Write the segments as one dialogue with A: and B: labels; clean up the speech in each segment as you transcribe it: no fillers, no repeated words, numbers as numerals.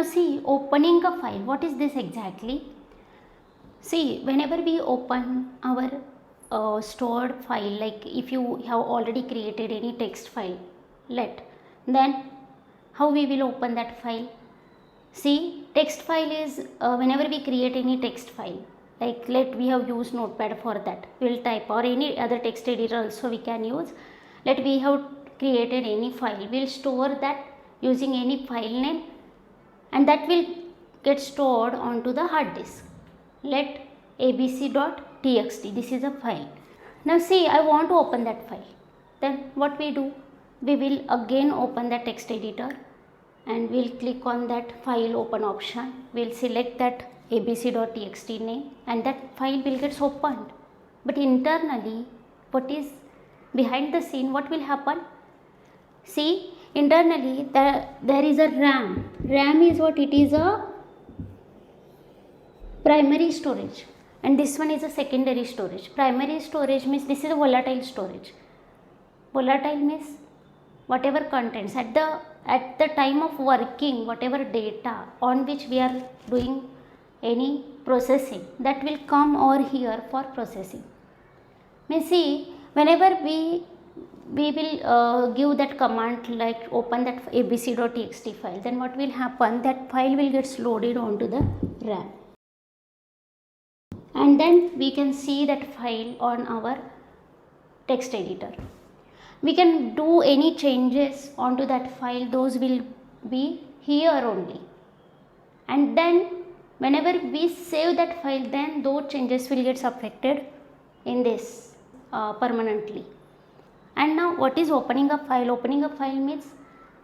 A: Now see, opening a file, what is this exactly? See, whenever we open our stored file, like if you have already created any text file, then how we will open that file? See, text file is whenever we create any text file, like we have used Notepad for that, we will type, or any other text editor also we can use. We have created any file, we will store that using any file name, and that will get stored onto the hard disk. Let abc.txt, this is a file. Now see, I want to open that file. Then what we do? We will again open the text editor and we'll click on that file open option. We'll select that abc.txt name and that file will get opened. But internally, what is behind the scene, what will happen? See, internally there is a RAM. RAM is what? It is a primary storage, and this one is a secondary storage. Primary storage means this is a volatile storage. Volatile means whatever contents at the time of working, whatever data on which we are doing any processing, that will come over here for processing. Means see, whenever we will give that command like open that abc.txt file, then what will happen? That file will get loaded onto the RAM, and then we can see that file on our text editor. We can do any changes onto that file, those will be here only, and then whenever we save that file, then those changes will get affected in this permanently. And now what is opening a file? Opening a file means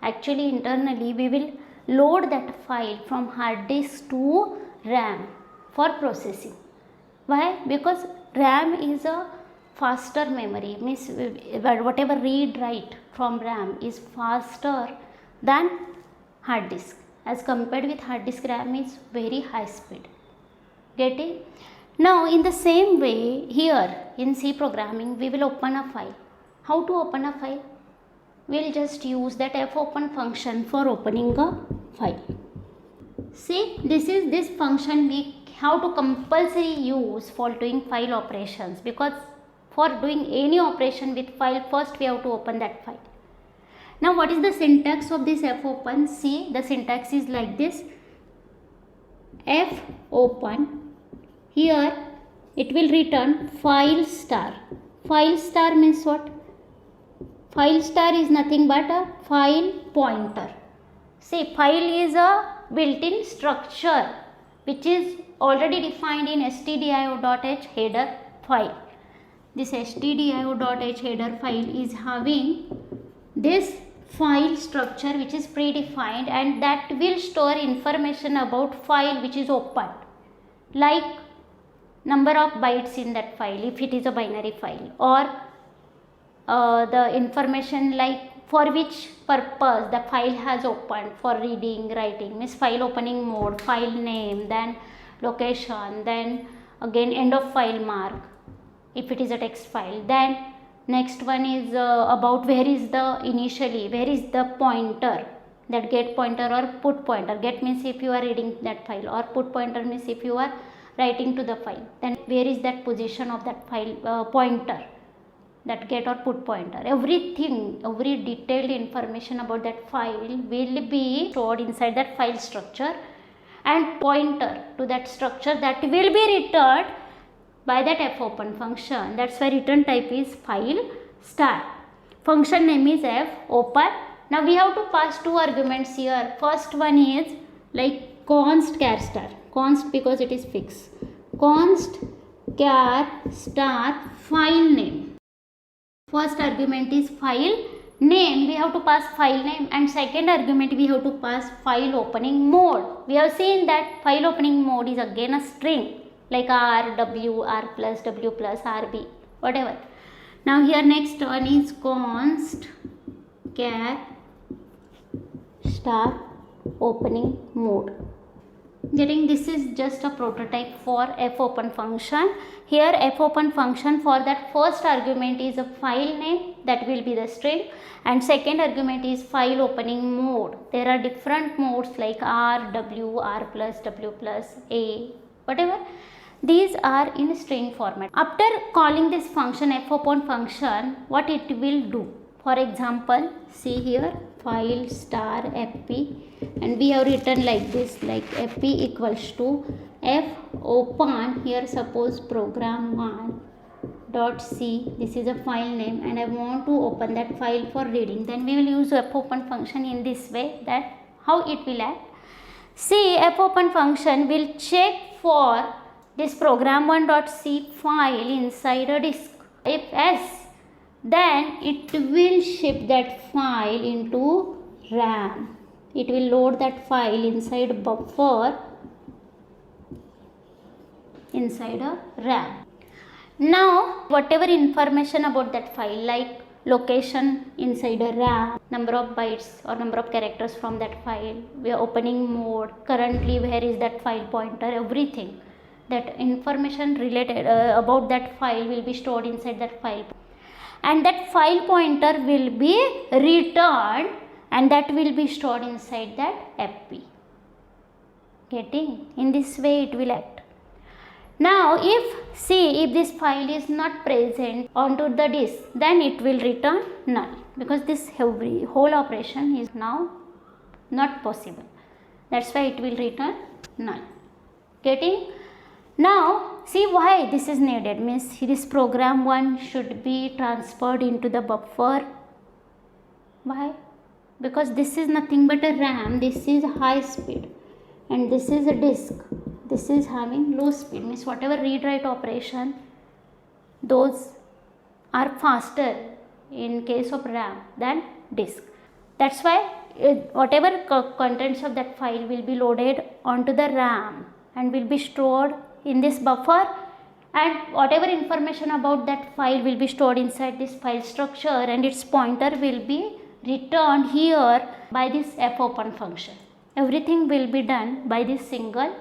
A: actually internally we will load that file from hard disk to RAM for processing. Why? Because RAM is a faster memory, means whatever read write from RAM is faster than hard disk. As compared with hard disk, RAM is very high speed. Get it? Now in the same way, here in C programming we will open a file. How to open a file? We will just use that fopen function for opening a file. See, this function we have to compulsory use for doing file operations, because for doing any operation with file, first we have to open that file. Now what is the syntax of this fopen? See, the syntax is like this. Fopen, here it will return file star. File star means what? File star is nothing but a file pointer. See, file is a built-in structure which is already defined in stdio.h header file. This stdio.h header file is having this file structure which is predefined, and that will store information about file which is opened, like number of bytes in that file if it is a binary file, or the information like for which purpose the file has opened, for reading, writing, means file opening mode, file name, then location, then again end of file mark if it is a text file. Then next one is about where is the pointer, that get pointer or put pointer. Get means if you are reading that file, or put pointer means if you are writing to the file, then where is that position of that file pointer, that get or put pointer. Everything, every detailed information about that file will be stored inside that file structure, and pointer to that structure that will be returned by that fopen function. That's why return type is file star. Function name is fopen. Now we have to pass two arguments here. First one is like const char star. Const because it is fixed. Const char star file name. First argument is file name, we have to pass file name, and second argument we have to pass file opening mode. We have seen that file opening mode is again a string like R, W, R plus, W plus, RB, whatever. Now here next one is const char star opening mode. Getting, this is just a prototype for fopen function. Here fopen function, for that first argument is a file name, that will be the string, and second argument is file opening mode. There are different modes like R, W, R plus, W plus, A, whatever. These are in string format. After calling this function fopen function, what it will do? For example, see here, file star fp, and we have written like this, like fp equals to f open, here suppose program1 dot c, this is a file name, and I want to open that file for reading. Then we will use fopen function in this way. That how it will act? See, fopen function will check for this program1.c file inside a disk. If yes, then it will ship that file into RAM. It will load that file inside buffer inside a RAM. Now whatever information about that file, like location inside a RAM, number of bytes or number of characters from that file, we are opening mode, currently where is that file pointer, everything that information related about that file will be stored inside that file, and that file pointer will be returned, and that will be stored inside that fp. Getting? In this way it will act. Now if this file is not present onto the disk, then it will return null, because this whole operation is now not possible. That's why it will return null. Getting? Now see why this is needed, means this program1 should be transferred into the buffer. Why? Because this is nothing but a RAM, this is high speed, and this is a disk, this is having low speed, means whatever read write operation, those are faster in case of RAM than disk. That's why whatever contents of that file will be loaded onto the RAM and will be stored in this buffer, and whatever information about that file will be stored inside this file structure, and its pointer will be returned here by this fopen function. Everything will be done by this single